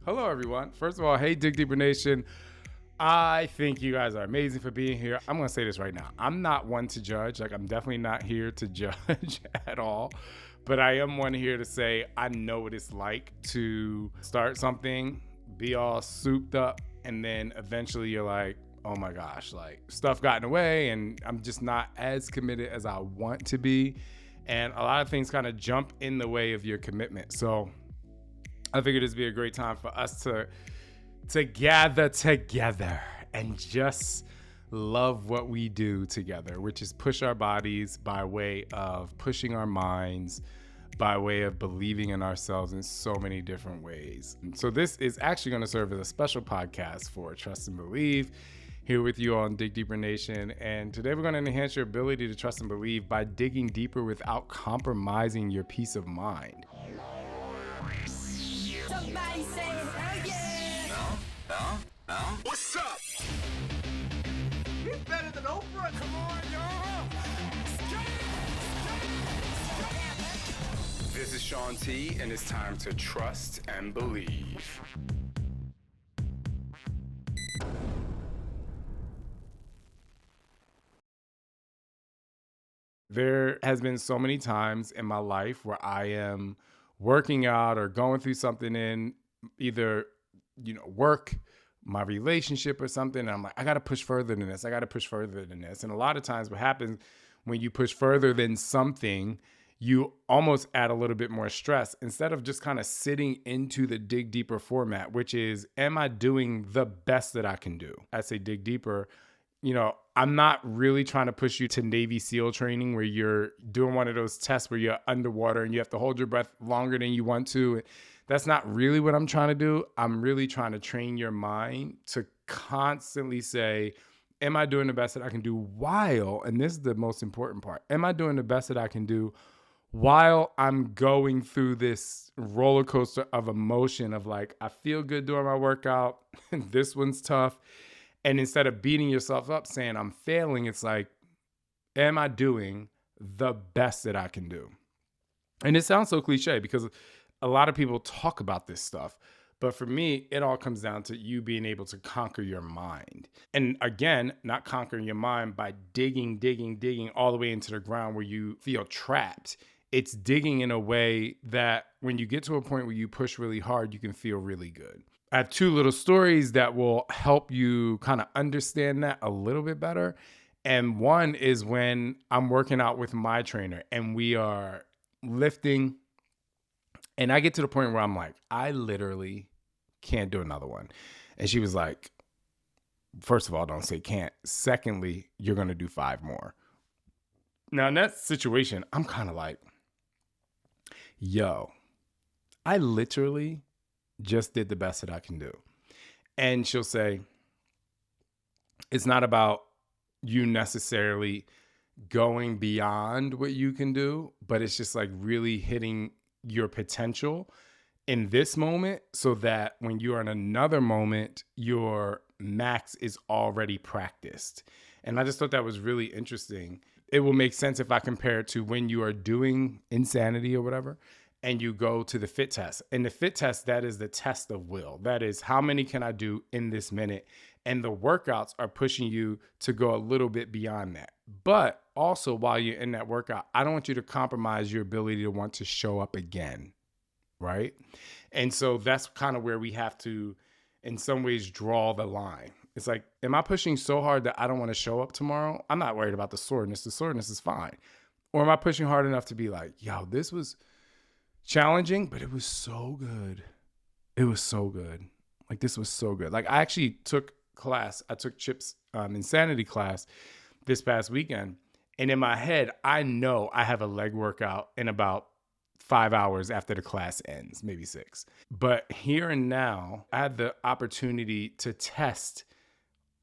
Hello, everyone. First of all, hey, Dig Deeper Nation. I think you guys are amazing for being here. I'm going to say this right now. I'm not one to judge. I'm definitely not here to judge at all. But I am one here to say I know what it's like to start something, be all souped up, and then eventually you're like, oh my gosh, stuff got in the way and I'm just not as committed as I want to be. And a lot of things kind of jump in the way of your commitment. So I figured this would be a great time for us to gather together and just love what we do together, which is push our bodies by way of pushing our minds, by way of believing in ourselves in so many different ways. And so this is actually going to serve as a special podcast for Trust and Believe here with you on Dig Deeper Nation. And today we're going to enhance your ability to trust and believe by digging deeper without compromising your peace of mind. Somebody say hell yeah! No? What's up? He's better than Oprah. Come on, y'all. This is Shaun T, and it's time to trust and believe. There has been so many times in my life where I am working out or going through something in either, work, my relationship or something. And I'm like, I got to push further than this. And a lot of times what happens when you push further than something, you almost add a little bit more stress instead of just kind of sitting into the dig deeper format, which is, am I doing the best that I can do? I say dig deeper. I'm not really trying to push you to Navy SEAL training where you're doing one of those tests where you're underwater and you have to hold your breath longer than you want to. That's not really what I'm trying to do. I'm really trying to train your mind to constantly say, am I doing the best that I can do while, and this is the most important part, am I doing the best that I can do while I'm going through this roller coaster of emotion of I feel good doing my workout, this one's tough. And instead of beating yourself up saying I'm failing, it's like, am I doing the best that I can do? And it sounds so cliche because a lot of people talk about this stuff. But for me, it all comes down to you being able to conquer your mind. And again, not conquering your mind by digging all the way into the ground where you feel trapped. It's digging in a way that when you get to a point where you push really hard, you can feel really good. I have two little stories that will help you kind of understand that a little bit better. And one is when I'm working out with my trainer and we are lifting and I get to the point where I'm like, I literally can't do another one. And she was like, first of all, don't say can't. Secondly, you're going to do 5 more. Now in that situation, I'm kind of like, yo, I literally just did the best that I can do. And she'll say, it's not about you necessarily going beyond what you can do, but it's just really hitting your potential in this moment so that when you're in another moment, your max is already practiced. And I just thought that was really interesting. It will make sense if I compare it to when you are doing insanity or whatever, and you go to the fit test. And the fit test, that is the test of will. That is, how many can I do in this minute? And the workouts are pushing you to go a little bit beyond that. But also while you're in that workout, I don't want you to compromise your ability to want to show up again, right? And so that's kind of where we have to, in some ways, draw the line. It's like, am I pushing so hard that I don't want to show up tomorrow? I'm not worried about the soreness. The soreness is fine. Or am I pushing hard enough to be like, yo, this was challenging, but it was so good. It was so good. This was so good. I actually took class. I took Chip's insanity class this past weekend. And in my head, I know I have a leg workout in about 5 hours after the class ends, maybe 6. But here and now, I had the opportunity to test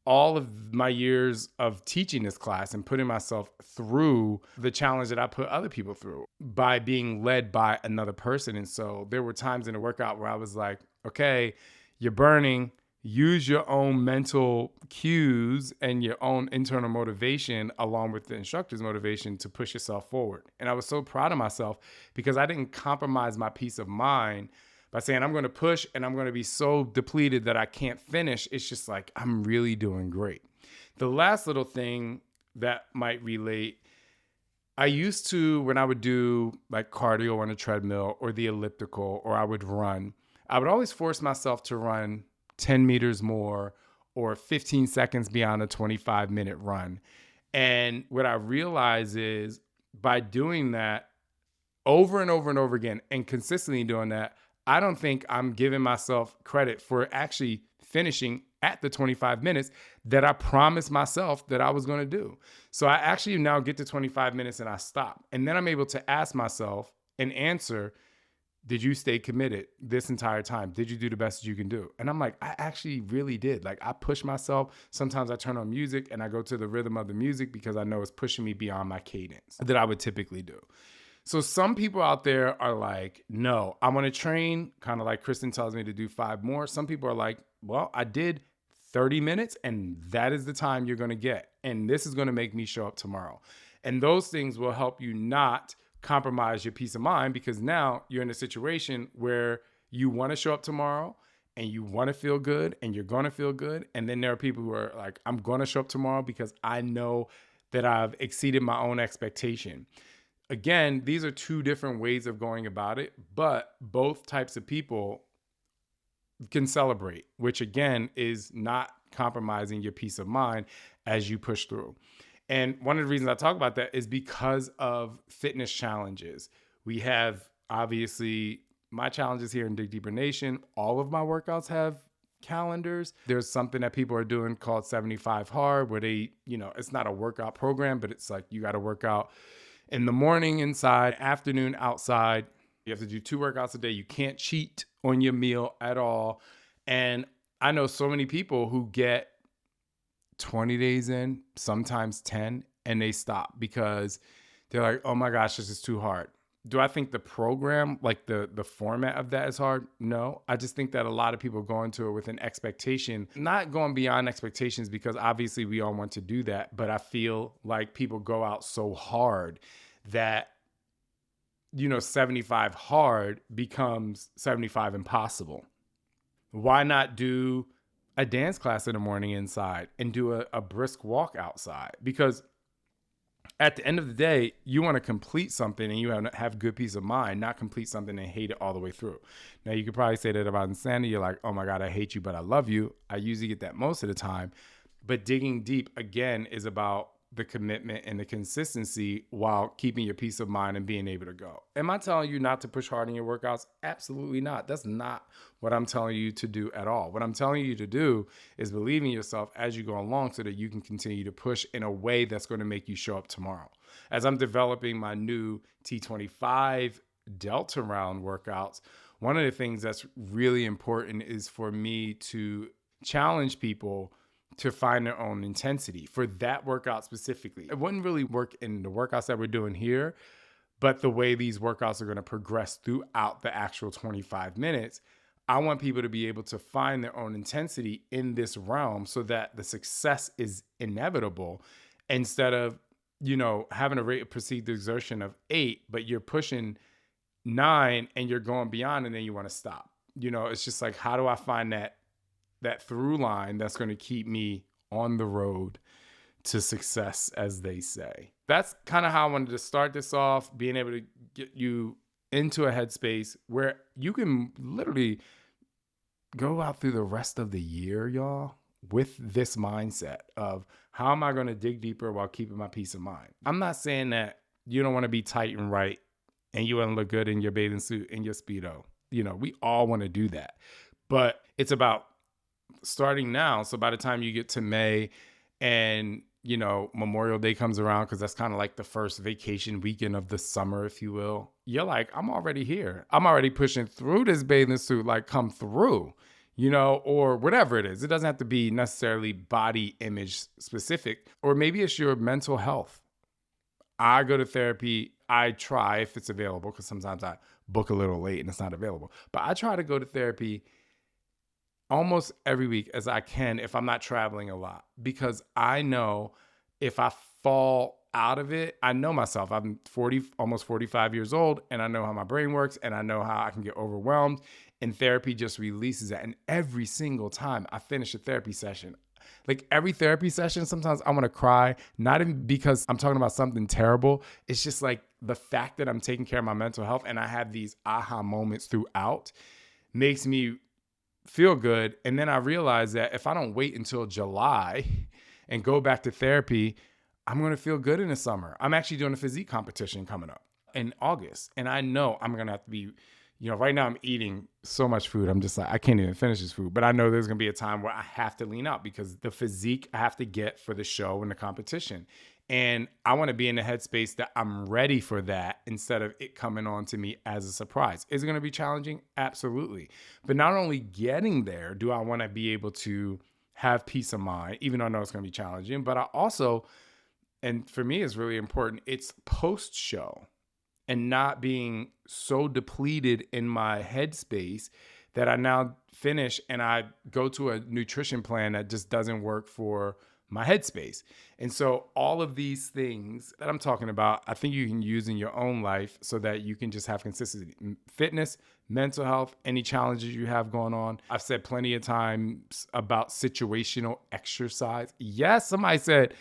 all of my years of teaching this class and putting myself through the challenge that I put other people through by being led by another person. And so there were times in the workout where I was like, okay, you're burning, use your own mental cues and your own internal motivation along with the instructor's motivation to push yourself forward. And I was so proud of myself because I didn't compromise my peace of mind by saying I'm going to push and I'm going to be so depleted that I can't finish, it's just like I'm really doing great. The last little thing that might relate, I used to, when I would do like cardio on a treadmill or the elliptical, or I would run, I would always force myself to run 10 meters more or 15 seconds beyond a 25-minute run. And what I realize is by doing that over and over and over again and consistently doing that, I don't think I'm giving myself credit for actually finishing at the 25 minutes that I promised myself that I was going to do. So I actually now get to 25 minutes and I stop. And then I'm able to ask myself and answer, did you stay committed this entire time? Did you do the best you can do? And I'm like, I actually really did. Like, I push myself. Sometimes I turn on music and I go to the rhythm of the music because I know it's pushing me beyond my cadence that I would typically do. So some people out there are like, no, I want to train, kind of like Kristen tells me to do 5 more. Some people are like, well, I did 30 minutes and that is the time you're going to get. And this is going to make me show up tomorrow. And those things will help you not compromise your peace of mind, because now you're in a situation where you want to show up tomorrow and you want to feel good and you're going to feel good. And then there are people who are like, I'm going to show up tomorrow because I know that I've exceeded my own expectation. Again, these are 2 different ways of going about it, but both types of people can celebrate, which again is not compromising your peace of mind as you push through. And one of the reasons I talk about that is because of fitness challenges. We have, obviously, my challenges here in Dig Deeper Nation. All of my workouts have calendars. There's something that people are doing called 75 Hard, where they, it's not a workout program, but it's like you got to work out in the morning inside, afternoon outside. You have to do 2 workouts a day. You can't cheat on your meal at all. And I know so many people who get 20 days in, sometimes 10, and they stop because they're like, oh my gosh, this is too hard. Do I think the program, like the format of that is hard? No. I just think that a lot of people go into it with an expectation, not going beyond expectations, because obviously we all want to do that. But I feel like people go out so hard that, 75 hard becomes 75 impossible. Why not do a dance class in the morning inside and do a brisk walk outside? Because at the end of the day, you want to complete something and you have good peace of mind, not complete something and hate it all the way through. Now, you could probably say that about insanity. You're like, oh my God, I hate you, but I love you. I usually get that most of the time. But digging deep, again, is about the commitment and the consistency while keeping your peace of mind and being able to go. Am I telling you not to push hard in your workouts? Absolutely not. That's not what I'm telling you to do at all. What I'm telling you to do is believe in yourself as you go along so that you can continue to push in a way that's going to make you show up tomorrow. As I'm developing my new T25 Delta round workouts, one of the things that's really important is for me to challenge people to find their own intensity for that workout specifically. It wouldn't really work in the workouts that we're doing here, but the way these workouts are going to progress throughout the actual 25 minutes, I want people to be able to find their own intensity in this realm so that the success is inevitable, instead of, having a rate of perceived exertion of 8, but you're pushing 9 and you're going beyond and then you want to stop. It's just like, how do I find that through line that's going to keep me on the road to success, as they say? That's kind of how I wanted to start this off, being able to get you into a headspace where you can literally go out through the rest of the year, y'all, with this mindset of how am I going to dig deeper while keeping my peace of mind. I'm not saying that you don't want to be tight and right and you want to look good in your bathing suit and your Speedo. We all want to do that, but it's about starting now. So by the time you get to May and, Memorial Day comes around, because that's kind of like the first vacation weekend of the summer, if you will, you're like, I'm already here. I'm already pushing through this bathing suit, like come through, or whatever it is. It doesn't have to be necessarily body image specific, or maybe it's your mental health. I go to therapy. I try, if it's available, because sometimes I book a little late and it's not available, but I try to go to therapy almost every week as I can if I'm not traveling a lot, because I know if I fall out of it, I know myself. I'm almost 45 years old, and I know how my brain works, and I know how I can get overwhelmed. And therapy just releases that. And every single time I finish a therapy session, like every therapy session, sometimes I want to cry, not even because I'm talking about something terrible. It's just like the fact that I'm taking care of my mental health and I have these aha moments throughout makes me feel good. And then I realize that if I don't wait until July and go back to therapy, I'm going to feel good in the summer. I'm actually doing a physique competition coming up in August. And I know I'm going to have to be, right now I'm eating so much food. I'm just like, I can't even finish this food. But I know there's going to be a time where I have to lean out because the physique I have to get for the show and the competition. And I want to be in the headspace that I'm ready for that instead of it coming on to me as a surprise. Is it going to be challenging? Absolutely. But not only getting there, do I want to be able to have peace of mind, even though I know it's going to be challenging, but I also, and for me, it's really important, it's post-show and not being so depleted in my headspace that I now finish and I go to a nutrition plan that just doesn't work for my headspace. And so all of these things that I'm talking about, I think you can use in your own life so that you can just have consistency. Fitness, mental health, any challenges you have going on. I've said plenty of times about situational exercise. Yes, somebody said,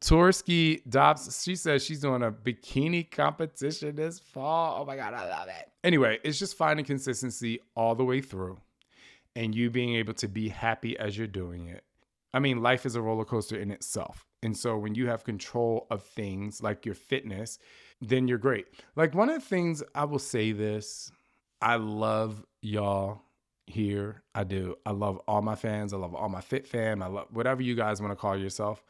Torski Dobbs, she says she's doing a bikini competition this fall. Oh my God, I love it. Anyway, it's just finding consistency all the way through and you being able to be happy as you're doing it. I mean, life is a roller coaster in itself. And so when you have control of things like your fitness, then you're great. Like one of the things I will say this, I love y'all here. I do. I love all my fans. I love all my fit fam. I love whatever you guys want to call yourself.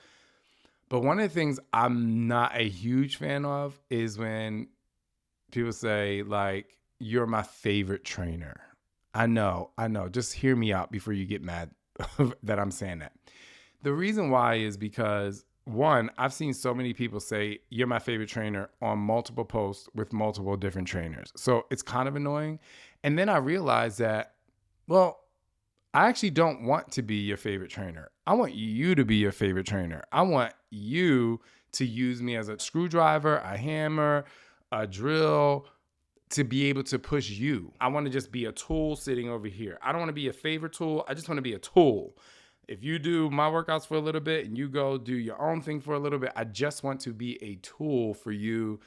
But one of the things I'm not a huge fan of is when people say, like, you're my favorite trainer. I know. Just hear me out before you get mad that I'm saying that. The reason why is because, one, I've seen so many people say, you're my favorite trainer on multiple posts with multiple different trainers. So it's kind of annoying. And then I realized that, well, I actually don't want to be your favorite trainer. I want you to be your favorite trainer. I want you to use me as a screwdriver, a hammer, a drill, to be able to push you. I want to just be a tool sitting over here. I don't want to be a favorite tool. I just want to be a tool. If you do my workouts for a little bit and you go do your own thing for a little bit, I just want to be a tool for you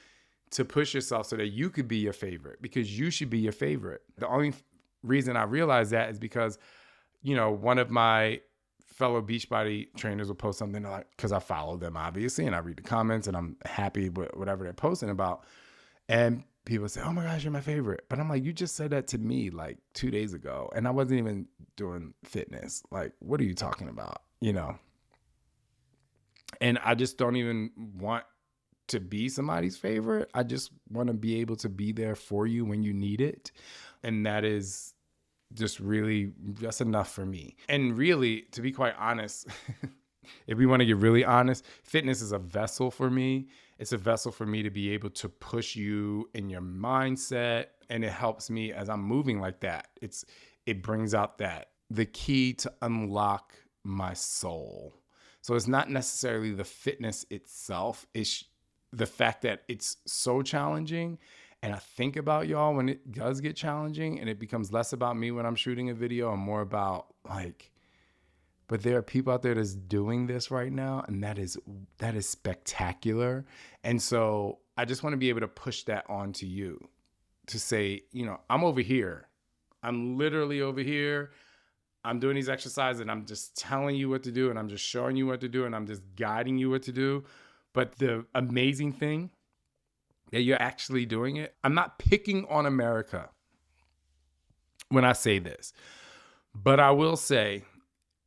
to push yourself so that you could be your favorite, because you should be your favorite. The only reason I realize that is because, one of my fellow Beachbody trainers will post something like, because I follow them obviously and I read the comments and I'm happy with whatever they're posting about. And people say, oh my gosh, you're my favorite. But I'm like, you just said that to me like 2 days ago and I wasn't even doing fitness. Like, what are you talking about? And I just don't even want to be somebody's favorite. I just want to be able to be there for you when you need it. And that is just really, that's enough for me. And really, to be quite honest, if we want to get really honest, fitness is a vessel for me. It's a vessel for me to be able to push you in your mindset. And it helps me as I'm moving like that. It brings out the key to unlock my soul. So it's not necessarily the fitness itself. It's the fact that it's so challenging. And I think about y'all when it does get challenging and it becomes less about me when I'm shooting a video and more about but there are people out there that's doing this right now. And that is spectacular. And so I just want to be able to push that onto you to say, I'm over here. I'm literally over here. I'm doing these exercises and I'm just telling you what to do and I'm just showing you what to do and I'm just guiding you what to do. But the amazing thing that you're actually doing it. I'm not picking on America when I say this, but I will say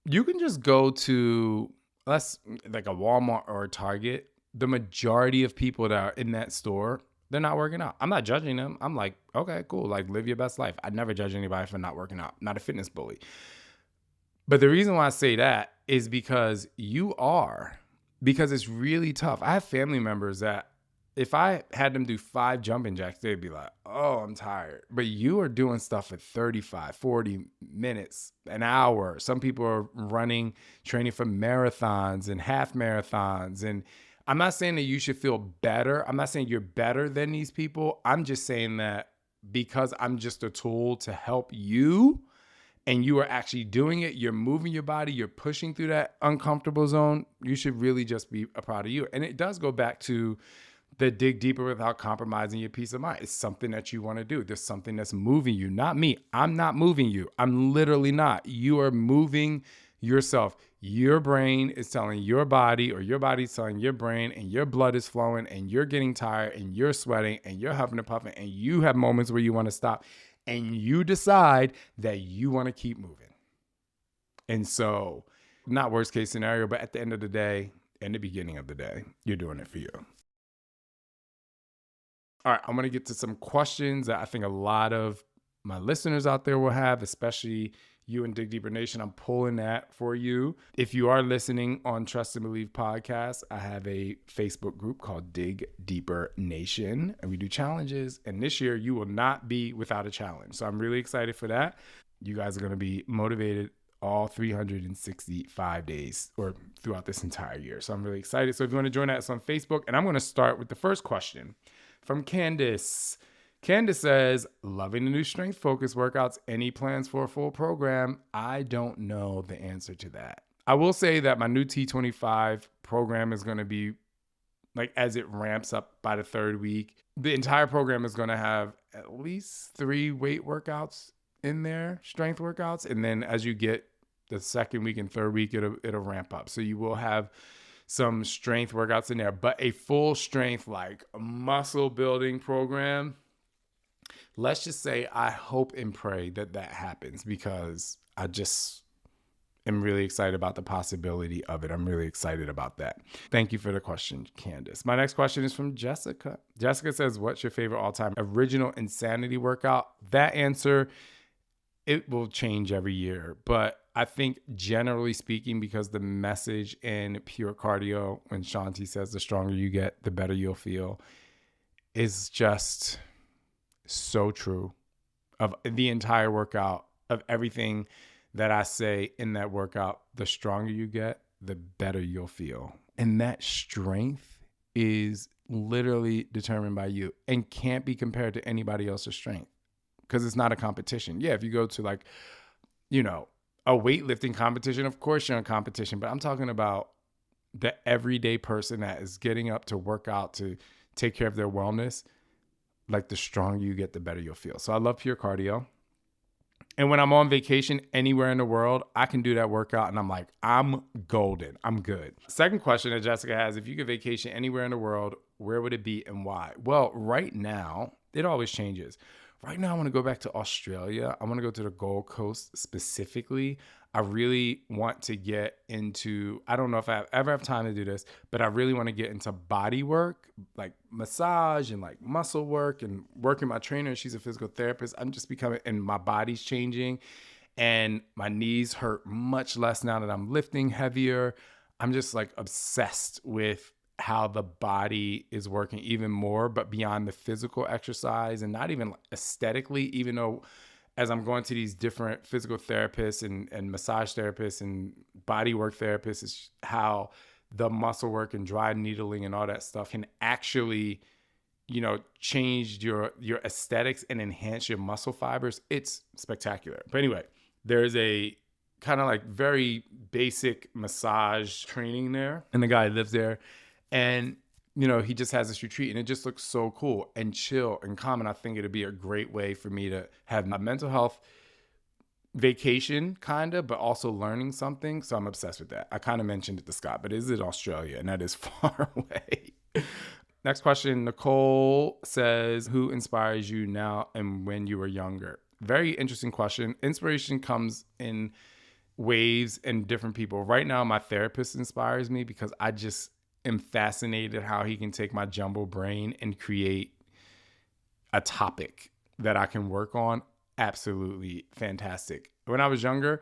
you can just go to like a Walmart or a Target. The majority of people that are in that store, they're not working out. I'm not judging them. I'm like, okay, cool. Like, live your best life. I never judge anybody for not working out. Not a fitness bully. But the reason why I say that is because it's really tough. I have family members that if I had them do 5 jumping jacks, they'd be like, oh, I'm tired. But you are doing stuff for 35, 40 minutes, an hour. Some people are training for marathons and half marathons. And I'm not saying that you should feel better. I'm not saying you're better than these people. I'm just saying that because I'm just a tool to help you, and you are actually doing it, you're moving your body, you're pushing through that uncomfortable zone, you should really just be proud of you. And it does go back to the dig deeper without compromising your peace of mind. It's something that you want to do. There's something that's moving you, not me. I'm not moving you. I'm literally not. You are moving yourself. Your brain is telling your body, or your body's telling your brain, and your blood is flowing, and you're getting tired, and you're sweating, and you're huffing and puffing, and you have moments where you want to stop, and you decide that you want to keep moving. And so, not worst case scenario, but at the end of the day, in the beginning of the day, you're doing it for you. All right, I'm going to get to some questions that I think a lot of my listeners out there will have, especially you in Dig Deeper Nation. I'm pulling that for you. If you are listening on Trust and Believe podcast, I have a Facebook group called Dig Deeper Nation, and we do challenges. And this year, you will not be without a challenge. So I'm really excited for that. You guys are going to be motivated all 365 days or throughout this entire year. So I'm really excited. So if you want to join that, it's on Facebook. And I'm going to start with the first question from Candace. Candace says, loving the new strength focus workouts. Any plans for a full program? I don't know the answer to that. I will say that my new T25 program is going to be, like, as it ramps up by the third week, the entire program is going to have at least 3 weight workouts in there, strength workouts. And then as you get the second week and third week, it'll ramp up. So you will have some strength workouts in there, but a full strength, like, muscle building program, let's just say I hope and pray that that happens, because I just am really excited about the possibility of it. I'm really excited about that. Thank you for the question, Candace. My next question is from Jessica. Jessica says, what's your favorite all-time original insanity workout? That answer, it will change every year, but I think generally speaking, because the message in Pure Cardio, when Shanti says the stronger you get, the better you'll feel, is just so true of the entire workout, of everything that I say in that workout. The stronger you get, the better you'll feel. And that strength is literally determined by you and can't be compared to anybody else's strength, because it's not a competition. Yeah, if you go to, like, a weightlifting competition, of course you're in competition, but I'm talking about the everyday person that is getting up to work out, to take care of their wellness. Like, the stronger you get, the better you'll feel. So I love Pure Cardio. And when I'm on vacation anywhere in the world, I can do that workout and I'm like, I'm golden. I'm good. Second question that Jessica has, if you could vacation anywhere in the world, where would it be and why? Well, right now, it always changes. Right now, I want to go back to Australia. I want to go to the Gold Coast specifically. I really want to get into, I don't know if I ever have time to do this, but I really want to get into body work, like massage and like muscle work, and working my trainer. She's a physical therapist. I'm just becoming, and my body's changing, and my knees hurt much less now that I'm lifting heavier. I'm just, like, obsessed with how the body is working even more, but beyond the physical exercise, and not even aesthetically, even though as I'm going to these different physical therapists and massage therapists and body work therapists, is how the muscle work and dry needling and all that stuff can actually, change your aesthetics and enhance your muscle fibers. It's spectacular. But anyway, there's a kind of like very basic massage training there, and the guy lives there. And, he just has this retreat, and it just looks so cool and chill and calm. And I think it'd be a great way for me to have my mental health vacation, kind of, but also learning something. So I'm obsessed with that. I kind of mentioned it to Scott, but it is in Australia, and that is far away. Next question. Nicole says, who inspires you now and when you were younger? Very interesting question. Inspiration comes in waves and different people. Right now, my therapist inspires me, because I just am fascinated how he can take my jumbo brain and create a topic that I can work on. Absolutely fantastic. When I was younger,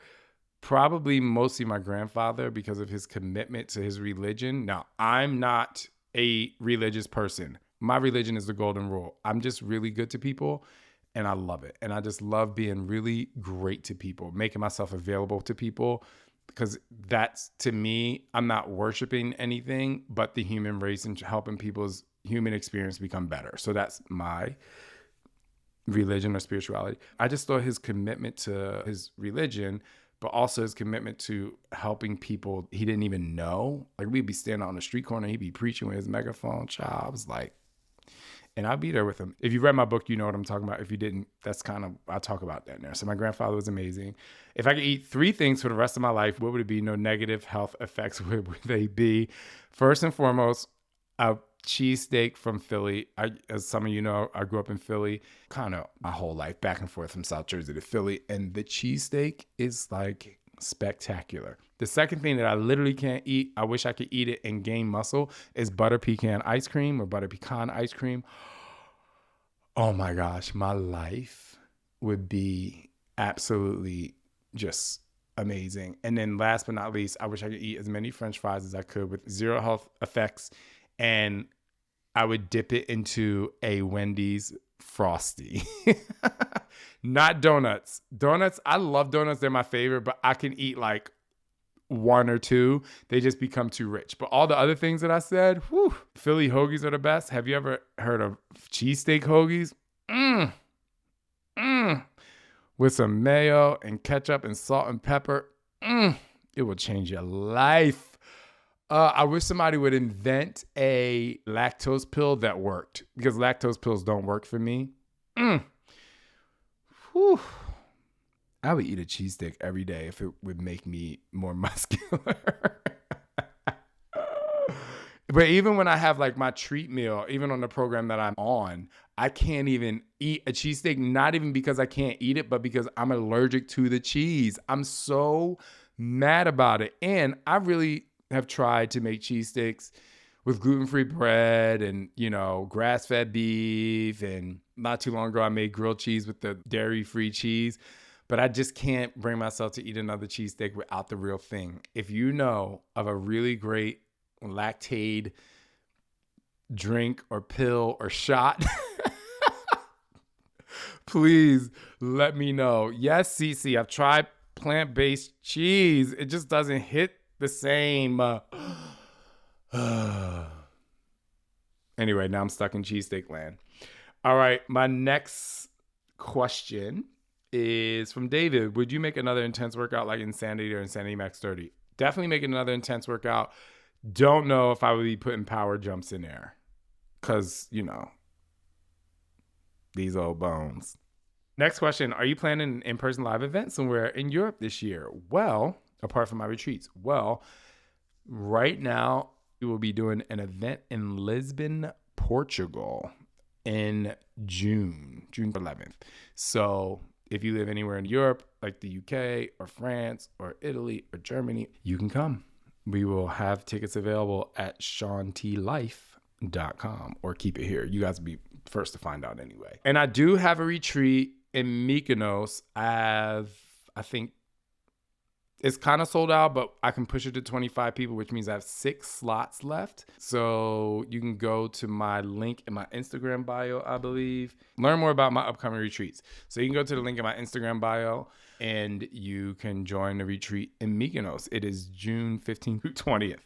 probably mostly my grandfather, because of his commitment to his religion. Now, I'm not a religious person. My religion is the golden rule. I'm just really good to people, and I love it. And I just love being really great to people, making myself available to people, because that's, to me, I'm not worshiping anything but the human race and helping people's human experience become better. So that's my religion or spirituality. I just thought his commitment to his religion, but also his commitment to helping people he didn't even know. Like, we'd be standing on the street corner, he'd be preaching with his megaphone. Child, I was like, and I'd be there with him. If you read my book, you know what I'm talking about. If you didn't, that's kind of, I talk about that in there. So my grandfather was amazing. If I could eat 3 things for the rest of my life, what would it be? No negative health effects, what would they be? First and foremost, a cheesesteak from Philly. As some of you know, I grew up in Philly, kind of my whole life, back and forth from South Jersey to Philly. And the cheesesteak is like spectacular. The second thing that I literally can't eat, I wish I could eat it and gain muscle, is butter pecan ice cream or butter pecan ice cream. Oh my gosh, my life would be absolutely just amazing. And then last but not least, I wish I could eat as many French fries as I could with 0 health effects. And I would dip it into a Wendy's Frosty. Not donuts. Donuts, I love donuts. They're my favorite, but I can eat like 1 or 2. They just become too rich. But all the other things that I said, whew, Philly hoagies are the best. Have you ever heard of cheesesteak hoagies? With some mayo and ketchup and salt and pepper. It will change your life. I wish somebody would invent a lactose pill that worked, because lactose pills don't work for me. Whew. I would eat a cheesesteak every day if it would make me more muscular. But even when I have like my treat meal, even on the program that I'm on, I can't even eat a cheesesteak, not even because I can't eat it, but because I'm allergic to the cheese. I'm so mad about it. And I really have tried to make cheesesteaks with gluten-free bread and, grass-fed beef. And not too long ago, I made grilled cheese with the dairy-free cheese. But I just can't bring myself to eat another cheesesteak without the real thing. If you know of a really great lactate drink or pill or shot, please let me know. Yes, Cece, I've tried plant-based cheese. It just doesn't hit the same. Anyway, now I'm stuck in cheesesteak land. All right, my next question is from David. Would you make another intense workout like Insanity or Insanity Max 30? Definitely make another intense workout. Don't know if I would be putting power jumps in there, because, these old bones. Next question. Are you planning an in-person live event somewhere in Europe this year? Well, apart from my retreats. Well, right now, we will be doing an event in Lisbon, Portugal in June 11th. So if you live anywhere in Europe, like the UK or France or Italy or Germany, you can come. We will have tickets available at ShaunTLife.com, or keep it here. You guys will be first to find out anyway. And I do have a retreat in Mykonos. I think it's kind of sold out, but I can push it to 25 people, which means I have 6 slots left. So you can go to my link in my Instagram bio, I believe. Learn more about my upcoming retreats. So you can go to the link in my Instagram bio and you can join the retreat in Mykonos. It is June 15th through 20th.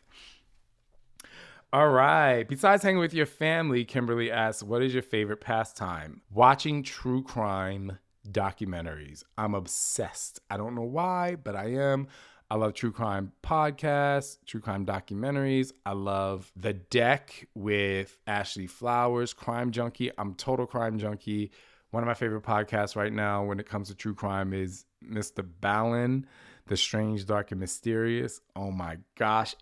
All right. Besides hanging with your family, Kimberly asks, what is your favorite pastime? Watching true crime documentaries. I'm obsessed. I don't know why, but I am. I love true crime podcasts, true crime documentaries. I love The Deck with Ashley Flowers, Crime Junkie. I'm total crime junkie. One of my favorite podcasts right now when it comes to true crime is Mr. Ballin, The Strange, Dark, and Mysterious. Oh my gosh,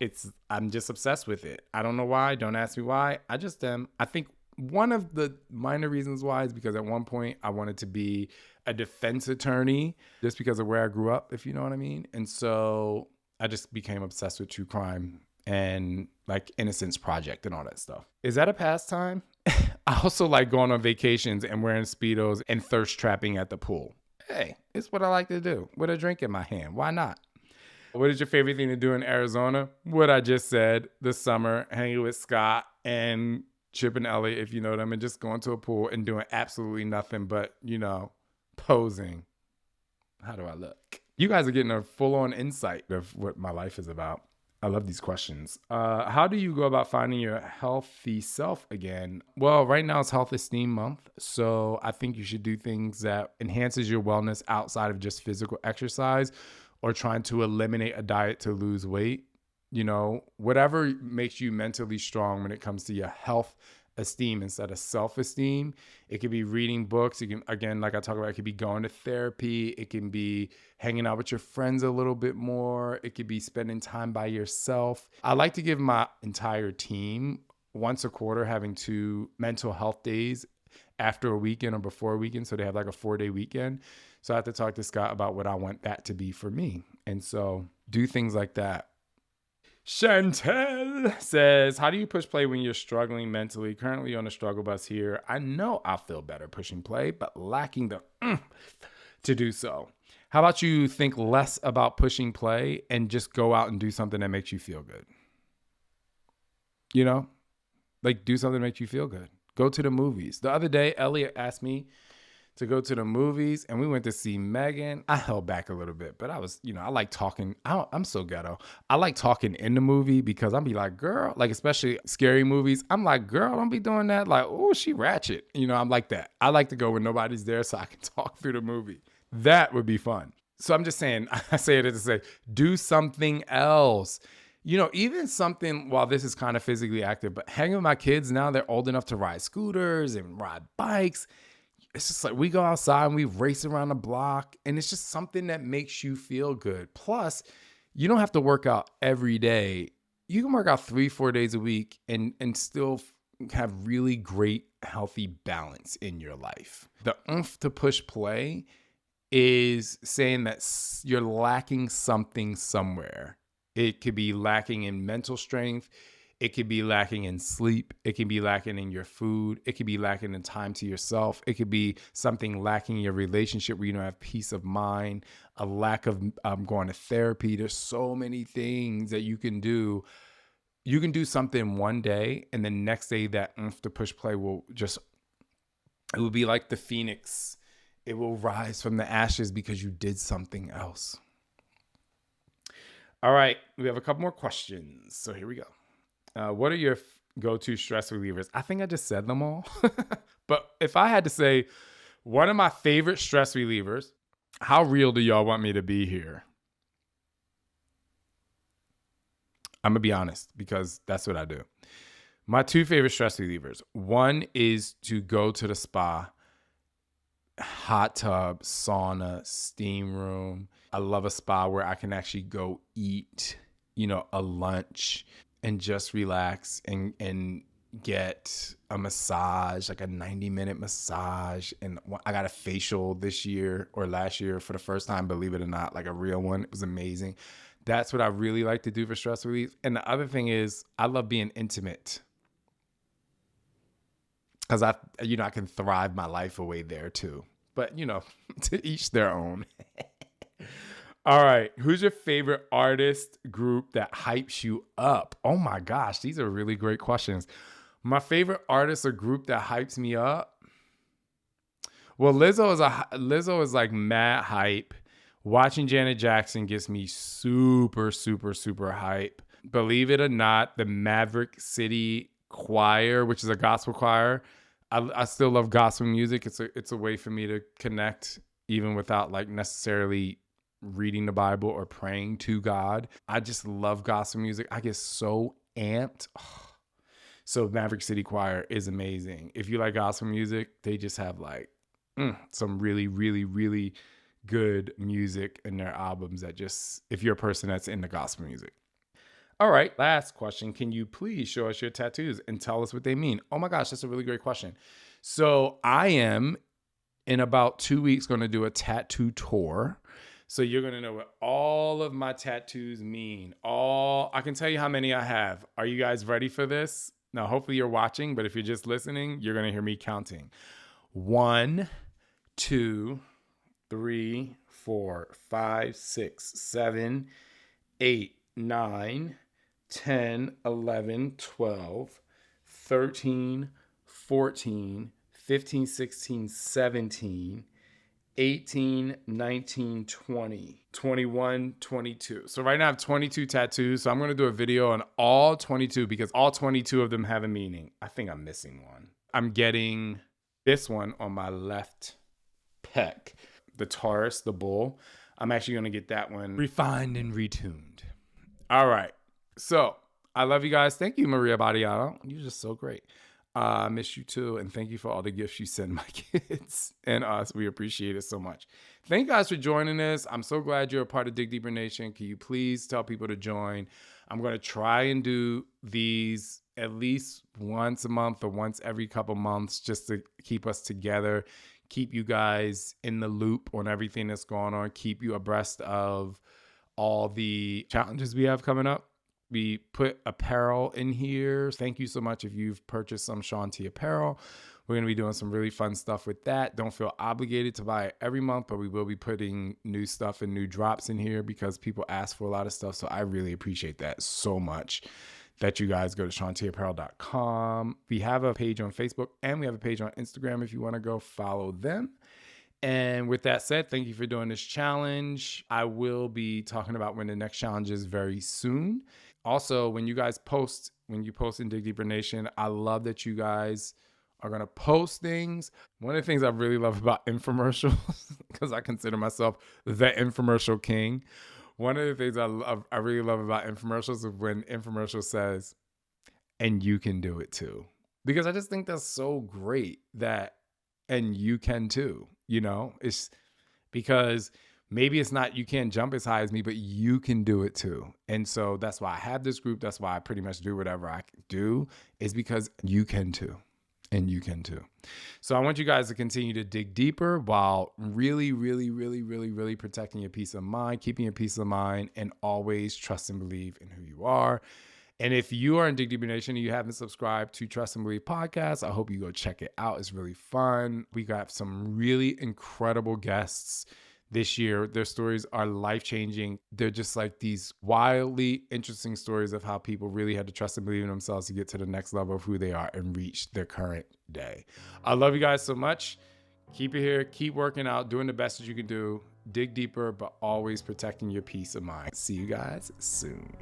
I'm just obsessed with it. I don't know why. Don't ask me why. I just am. I think one of the minor reasons why is because at one point I wanted to be a defense attorney just because of where I grew up, if you know what I mean. And so I just became obsessed with true crime and like Innocence Project and all that stuff. Is that a pastime? I also like going on vacations and wearing Speedos and thirst trapping at the pool. Hey, it's what I like to do with a drink in my hand. Why not? What is your favorite thing to do in Arizona? What I just said, this summer, hanging with Scott and Chip and Elliot, if you know them, and just going to a pool and doing absolutely nothing but, posing. How do I look? You guys are getting a full-on insight of what my life is about. I love these questions. How do you go about finding your healthy self again? Well, right now it's Health Esteem Month, so I think you should do things that enhances your wellness outside of just physical exercise or trying to eliminate a diet to lose weight. You know, whatever makes you mentally strong when it comes to your health esteem instead of self-esteem. It could be reading books. It can, again, like I talk about, it could be going to therapy. It can be hanging out with your friends a little bit more. It could be spending time by yourself. I like to give my entire team once a quarter having 2 mental health days after a weekend or before a weekend. So they have like a 4-day weekend. So I have to talk to Scott about what I want that to be for me. And so do things like that. Chantel says, how do you push play when you're struggling mentally? Currently on the struggle bus here. I know I feel better pushing play, but lacking the to do so. How about you think less about pushing play and just go out and do something that makes you feel good? You know, like do something that makes you feel good. Go to the movies. The other day, Elliot asked me to go to the movies and we went to see Megan. I held back a little bit, but I was, I like talking. I'm so ghetto. I like talking in the movie because I'll be like, girl, like especially scary movies. I'm like, girl, don't be doing that. Like, oh, she ratchet. I'm like that. I like to go when nobody's there so I can talk through the movie. That would be fun. So I'm just saying, I say it to say, do something else. Even something, while this is kind of physically active, but hanging with my kids now, they're old enough to ride scooters and ride bikes. It's just like we go outside and we race around the block and it's just something that makes you feel good. Plus, you don't have to work out every day. You can work out 3-4 days a week and still have really great, healthy balance in your life. The oomph to push play is saying that you're lacking something somewhere. It could be lacking in mental strength. It could be lacking in sleep. It can be lacking in your food. It could be lacking in time to yourself. It could be something lacking in your relationship where you don't have peace of mind, a lack of going to therapy. There's so many things that you can do. You can do something one day and the next day that oomph to push play it will be like the phoenix. It will rise from the ashes because you did something else. All right, we have a couple more questions. So here we go. What are your go-to stress relievers? I think I just said them all. But if I had to say one of my favorite stress relievers, how real do y'all want me to be here? I'm going to be honest because that's what I do. My 2 favorite stress relievers. One is to go to the spa, hot tub, sauna, steam room. I love a spa where I can actually go eat, a lunch and just relax and get a massage, like a 90-minute massage. And I got a facial this year or last year for the first time, believe it or not, like a real one. It was amazing. That's what I really like to do for stress relief. And the other thing is I love being intimate because I can thrive my life away there too. But, to each their own. All right. Who's your favorite artist group that hypes you up? Oh my gosh, these are really great questions. My favorite artist or group that hypes me up? Well, Lizzo is like mad hype. Watching Janet Jackson gets me super, super, super hype. Believe it or not, the Maverick City Choir, which is a gospel choir, I still love gospel music. It's a way for me to connect even without like necessarily reading the Bible or praying to God. I just love gospel music. I get so amped. So Maverick City Choir is amazing. If you like gospel music, they just have like some really, really, really good music in their albums that just, if you're a person that's into gospel music. All right, last question. Can you please show us your tattoos and tell us what they mean? Oh my gosh, that's a really great question. So I am in about 2 weeks going to do a tattoo tour. So you're going to know what all of my tattoos mean. I can tell you how many I have. Are you guys ready for this? Now, hopefully you're watching, but if you're just listening, you're going to hear me counting. 1, 2, 3, 4, 5, 6, 7, 8, 9, 10, 11, 12, 13, 14, 15, 16, 17, 18, 19, 20, 21, 22. So right now I have 22 tattoos. So I'm going to do a video on all 22 because all 22 of them have a meaning. I think I'm missing one. I'm getting this one on my left pec, the Taurus, the bull. I'm actually going to get that one refined and retuned. All right. So I love you guys. Thank you, Maria Badiano. You're just so great. I miss you too. And thank you for all the gifts you send my kids and us. We appreciate it so much. Thank you guys for joining us. I'm so glad you're a part of Dig Deeper Nation. Can you please tell people to join? I'm going to try and do these at least once a month or once every couple months just to keep us together, keep you guys in the loop on everything that's going on, keep you abreast of all the challenges we have coming up. We put apparel in here. Thank you so much if you've purchased some Shaun T apparel. We're going to be doing some really fun stuff with that. Don't feel obligated to buy it every month, but we will be putting new stuff and new drops in here because people ask for a lot of stuff. So I really appreciate that so much that you guys go to ShaunTapparel.com. We have a page on Facebook and we have a page on Instagram if you want to go follow them. And with that said, thank you for doing this challenge. I will be talking about when the next challenge is very soon. Also, when you guys post, when you post in Dig Deeper Nation, I love that you guys are going to post things. One of the things I really love about infomercials, because I consider myself the infomercial king. One of the things I really love about infomercials is when infomercial says, and you can do it too. Because I just think that's so great that, and you can too, you know, it's because maybe it's not, you can't jump as high as me, but you can do it too. And so that's why I have this group. That's why I pretty much do whatever I do, is because you can too. And you can too. So I want you guys to continue to dig deeper while really, really, really, really, really protecting your peace of mind, keeping your peace of mind, and always trust and believe in who you are. And if you are in Dig Deeper Nation and you haven't subscribed to Trust and Believe podcast, I hope you go check it out. It's really fun. We got some really incredible guests this year. Their stories are life-changing. They're just like these wildly interesting stories of how people really had to trust and believe in themselves to get to the next level of who they are and reach their current day. I love you guys so much. Keep it here. Keep working out, doing the best that you can do. Dig deeper, but always protecting your peace of mind. See you guys soon.